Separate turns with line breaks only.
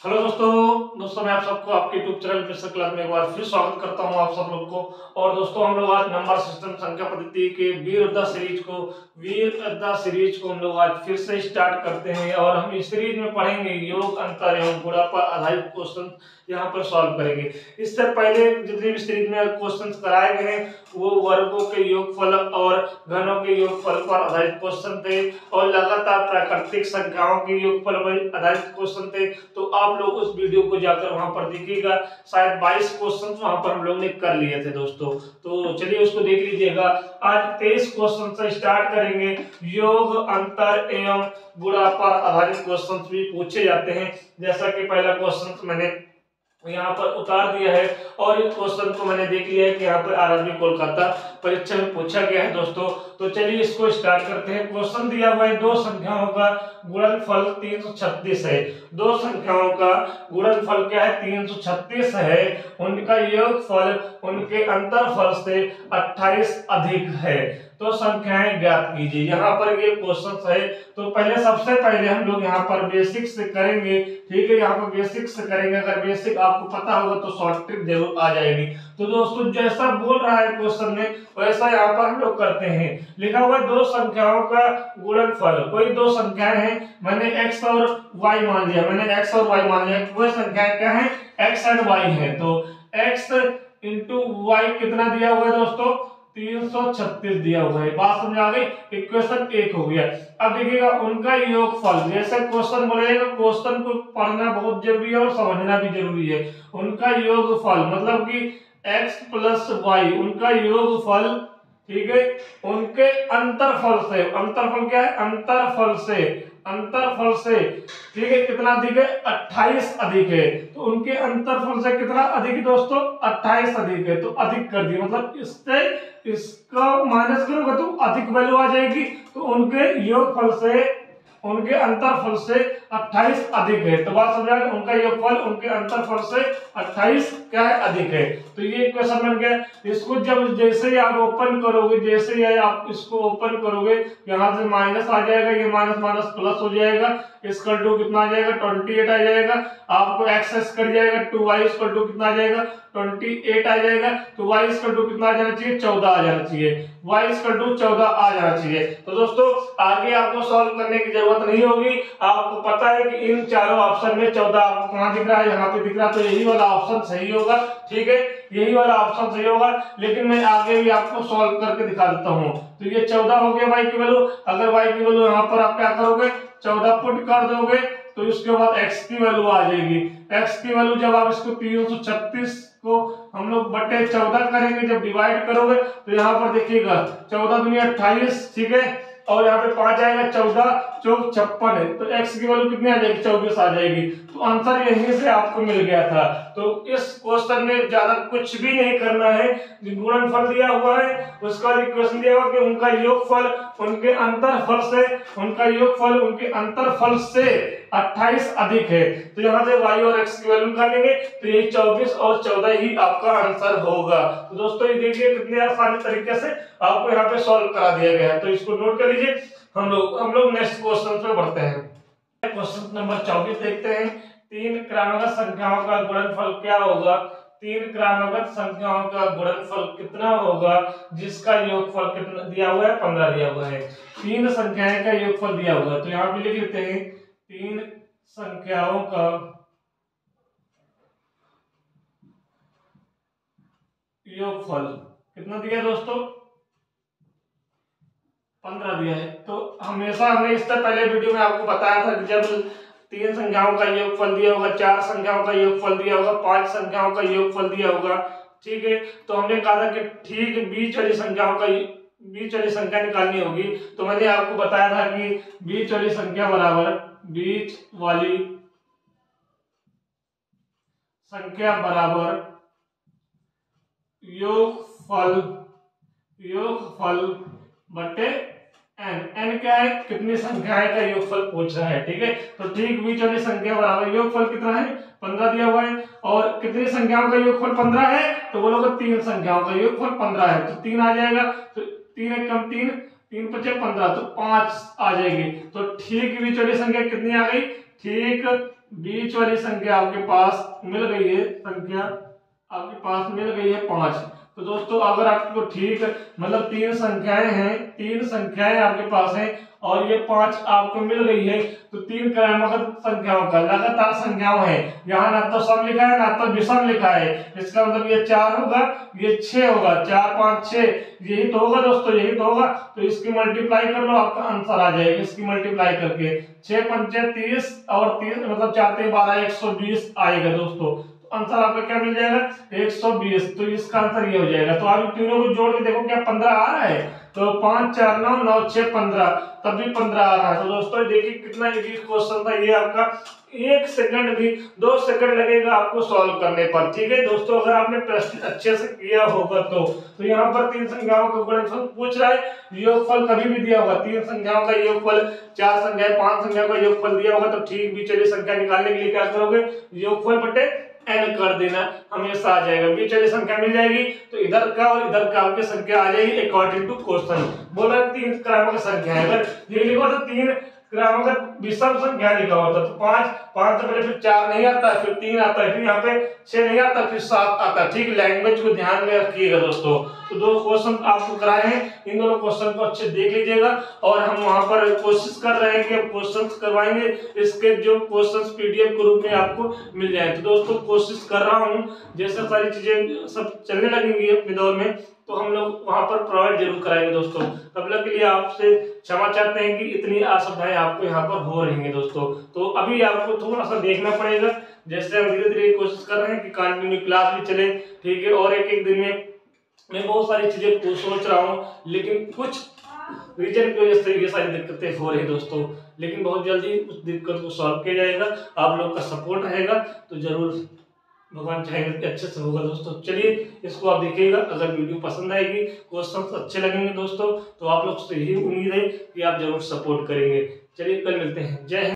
Hello दोस्तों मैं आप सबको आपके यूट्यूब चैनल मिस्टर क्लास में एक बार फिर स्वागत करता हूं आप सब लोग को। और दोस्तों हम लोग आज नंबर सिस्टम संख्या पद्धति के वीर योद्धा सीरीज को हम लोग आज फिर से स्टार्ट करते हैं। और हम इस सीरीज में पढ़ेंगे योग, अंतर एवं गुणा पर आधारित क्वेश्चन यहाँ पर सॉल्व करेंगे। इससे पहले जितने भी सीरीज में क्वेश्चन कराए गए हैं वो वर्गों के योगफल और घनों के योगफल पर आधारित क्वेश्चन थे और लगातार प्राकृतिक संख्याओं के योगफल पर आधारित क्वेश्चन थे। तो आप लोग उस वीडियो को जाकर वहां पर देखिएगा, शायद 22 क्वेश्चन वहां पर हम लोग ने कर लिए थे दोस्तों। तो चलिए उसको देख लीजिएगा। आज 23 क्वेश्चन से स्टार्ट करेंगे। योग, अंतर एवं गुणा पर आधारित क्वेश्चन भी पूछे जाते हैं। जैसा कि पहला क्वेश्चन मैंने यहाँ पर उतार दिया है और इस क्वेश्चन को मैंने देख लिया है कि यहाँ पर आरआरबी कोलकाता परीक्षा में पूछा गया है दोस्तों। तो चलिए इसको स्टार्ट करते हैं। क्वेश्चन दिया हुआ है दो संख्याओं का गुणनफल 336 है। दो संख्याओं का गुणनफल क्या है? 336 है। उनका योगफल उनके अंतरफल से 28 अधिक है। तो संख्याएं ज्ञात कीजिए। यहाँ पर ये क्वेश्चन है। तो पहले सबसे पहले हम लोग यहाँ पर बेसिक से करेंगे। ठीक है, यहाँ पर बेसिक से करेंगे। अगर बेसिक आपको पता होगा तो शॉर्ट ट्रिक जरूर आ जाएगी। तो दोस्तों जैसा बोल रहा है क्वेश्चन में वैसा यहाँ पर हम लोग करते हैं। लिखा हुआ है दो संख्याओं का गुणनफल। कोई दो संख्याएं हैं, मैंने x और y मान लिया। वह संख्याएं क्या है? x एंड y है। तो x इंटू y कितना दिया हुआ है दोस्तों? 336 दिया हुआ है। बात समझ आ गई? इक्वेशन 1 हो गया। अब देखिएगा उनका योगफल। जैसे क्वेश्चन बोलेगा, क्वेश्चन को पढ़ना बहुत जरूरी है और समझना भी जरूरी है। उनका योगफल मतलब कि x प्लस वाई, उनका योगफल, ठीक है, उनके अंतरफल से। अंतरफल क्या है? अंतरफल से ठीक है, कितना अधिक है? 28 अधिक है। तो उनके अंतरफल से कितना अधिक है दोस्तों? 28 अधिक है। तो अधिक कर दिया, मतलब इससे इसका माइनस करोगे तो अधिक वैल्यू आ जाएगी। तो उनके योगफल से, उनके अंतरफल से 28 अधिक है। तो बात समझ आ गई? उनका योगफल उनके अंतरफल से 28 क्या है? अधिक है। तो ये क्वेश्चन बन गया। इसको जब जैसे ही आप ओपन करोगे, जैसे ही आप इसको ओपन करोगे, यहाँ से माइनस आ जाएगा, ये माइनस माइनस प्लस हो जाएगा। इसका टू कितना आ जाएगा? 28 आ जाएगा। आपको एक्सेस कर जाएगा। 2y इसका टू कितना आ जाएगा? 28 आ जाएगा। तो y इसका टू कितना आ जाना चाहिए? 14 आ जाना चाहिए। y इसका टू 14 आ जाना चाहिए। तो दोस्तों आगे आपको सॉल्व करने की जरूरत नहीं होगी। आपको पता है कि इन चारों ऑप्शन में 14 आपको कहां दिख रहा है? यहाँ पे दिख रहा है। तो यही वाला ऑप्शन सही होगा। ठीक है, यही वाला ऑप्शन सही होगा। लेकिन मैं आगे भी आपको सॉल्व करके दिखा देता हूँ। तो ये 14 हो गया y की वैल्यू। अगर y की वैल्यू यहाँ पर आप क्या करोगे? 14 पुट कर दोगे तो इसके बाद x की वैल्यू आ जाएगी। x की वैल्यू जब आप इसको 336 को हम लोग बटे 14 करेंगे, जब डिवाइड करोगे तो यहाँ पर देखिएगा 14 दूनी 28, ठीक है, और यहाँ पे 5 आएगा, 14 चौक 56 है। तो x की वैल्यू कितनी आ जाएगी? 24 आ जाएगी। तो आंसर यहीं से आपको मिल गया था। तो इस क्वेश्चन में ज्यादा कुछ भी नहीं करना है। गुणनफल दिया हुआ है, उसका इक्वेशन दिया हुआ कि उनका योगफल उनके अंतरफल से, उनका योगफल उनके अंतरफल से 28 अधिक है। तो यहाँ से y और x की वैल्यू निकालेंगे तो ये 24 और 14 ही आपका आंसर होगा। तो दोस्तों ये देखिए कितने आसानी तरीके से आपको यहाँ पे सॉल्व करा दिया गया है। तो इसको नोट कर लीजिए। हम लोग नेक्स्ट क्वेश्चन पे बढ़ते हैं। क्वेश्चन नंबर 24 देखते हैं। तीन क्रमागत संख्याओं का गुणनफल क्या होगा? तीन क्रमागत संख्याओं का गुणनफल कितना होगा जिसका योगफल कितना दिया हुआ है? 15 दिया हुआ है। तीन संख्याएं का योगफल दिया हुआ है। तो यहाँ पे लिख लेते हैं तीन संख्याओं का योगफल कितना दिया दोस्तों? 15 दिया है। तो हमेशा हमने इससे पहले वीडियो में आपको बताया था कि जब तीन संख्याओं का योगफल दिया होगा, चार संख्याओं का योगफल दिया होगा, पांच संख्याओं का योगफल दिया होगा, ठीक है, तो हमने कहा था कि ठीक बीच वाली संख्या निकालनी होगी। तो मैंने आपको बताया था कि बीच वाली संख्या बराबर योगफल बटे n क्या है? कितनी संख्याएं का योगफल पूछ रहा है। ठीक है, तो ठीक बीच वाली संख्या बराबर योगफल कितना है? 15 दिया हुआ है। और कितनी संख्याओं का योगफल 15 है? तो बोलोगे तीन संख्याओं का योगफल 15 है। तो 3 आ जाएगा। तो 3 एक कम 3, 3 पचे 15, तो 5 आ जाएगी। तो ठीक बीच वाली संख्या कितनी आ गई? ठीक बीच वाली संख्या आपके पास मिल गई है, संख्या आपके पास मिल गई है 5। तो दोस्तों अगर आपको ठीक मतलब तीन संख्याएं आपके पास हैं और ये 5 आपको मिल गई है, तो तीन क्रमागत संख्याओं का लगातार संख्याओं है, यहाँ ना तो सम लिखा है ना तो विषम लिखा है, इसका मतलब ये 4 होगा, ये 6 होगा, 4 5 6, यही तो होगा दोस्तों, यही तो होगा। तो इसकी मल्टीप्लाई कर लो, आपका आंसर आ जाएगा। इसकी मल्टीप्लाई करके 6 पंचे 30 और 3 मतलब 4 3 12 120 आएगा दोस्तों। आंसर आपका क्या मिल जाएगा 120। तो इसका आंसर ये हो जाएगा। तो आप तीनों को जोड़ के देखो क्या 15 आ रहा है, तो 5 4 9 9 6 15, तब भी 15 आ रहा है। तो दोस्तों देखिए कितना इजी क्वेश्चन था ये, आपका 1 सेकंड भी 2 सेकंड लगेगा आपको सॉल्व करने पर। ठीक है दोस्तों, अगर आपने प्रश्न अच्छे से किया होगा तो यहाँ पर तीन संख्याओं का गुणनफल पूछ रहा है, योगफल कभी भी दिया होगा, तीन संख्याओं का योगफल, 4 संख्याएं 5 संख्याओं का योगफल दिया होगा तो ठीक भी चलिए संख्या निकालने के लिए क्या करोगे, योगफल बटे n कर देना, हमेशा आ जाएगा। बीच वाली संख्या मिल जाएगी तो इधर का और इधर का आपकी संख्या आ जाएगी अकॉर्डिंग टू क्वेश्चन। बोल रहा है तीन क्रमांक संख्या है, अगर ये लिखो तो तीन क्रमांक विषम संख्या लिखा होता तो 5 से पहले फिर 4 नहीं आता, फिर 3 आता है, फिर यहाँ पे 6 नहीं आता, फिर 7 आता है। ठीक, लैंग्वेज को ध्यान में रखिएगा दोस्तों। तो 2 क्वेश्चन आपको कराए हैं, इन दोनों क्वेश्चन को अच्छे देख लीजिएगा। और हम वहां पर कोशिश कर रहे हैं कि हम क्वेश्चन करवाएंगे, इसके जो क्वेश्चन पीडीएफ के रूप में आपको मिल जाए। तो दोस्तों कोशिश कर रहा हूँ, जैसे सारी चीजें सब चलने लगेंगी अपने दौर में तो हम लोग वहां पर प्रोवाइड जरूर कराएंगे दोस्तों। तब तक के लिए आपसे क्षमा चाहते हैं कि इतनी असुविधाएं आपको यहाँ पर हो रही हैं दोस्तों। तो अभी आपको थोड़ा सा देखना पड़ेगा, जैसे हम धीरे धीरे कोशिश कर रहे हैं कि कंटिन्यू क्लास भी चले। ठीक है, और एक दिन में मैं बहुत सारी चीजें को सोच रहा हूँ, लेकिन कुछ रीजन की वजह से ये सारी दिक्कतें हो रही है दोस्तों, लेकिन बहुत जल्दी उस दिक्कत को सॉल्व किया जाएगा। आप लोग का सपोर्ट रहेगा तो जरूर भगवान चाहेंगे कि अच्छे से होगा दोस्तों। चलिए इसको आप देखिएगा, अगर वीडियो पसंद आएगी, क्वेश्चन अच्छे लगेंगे दोस्तों, तो आप लोग से यही उम्मीद है कि आप जरूर सपोर्ट करेंगे। चलिए कल मिलते हैं, जय हिंद।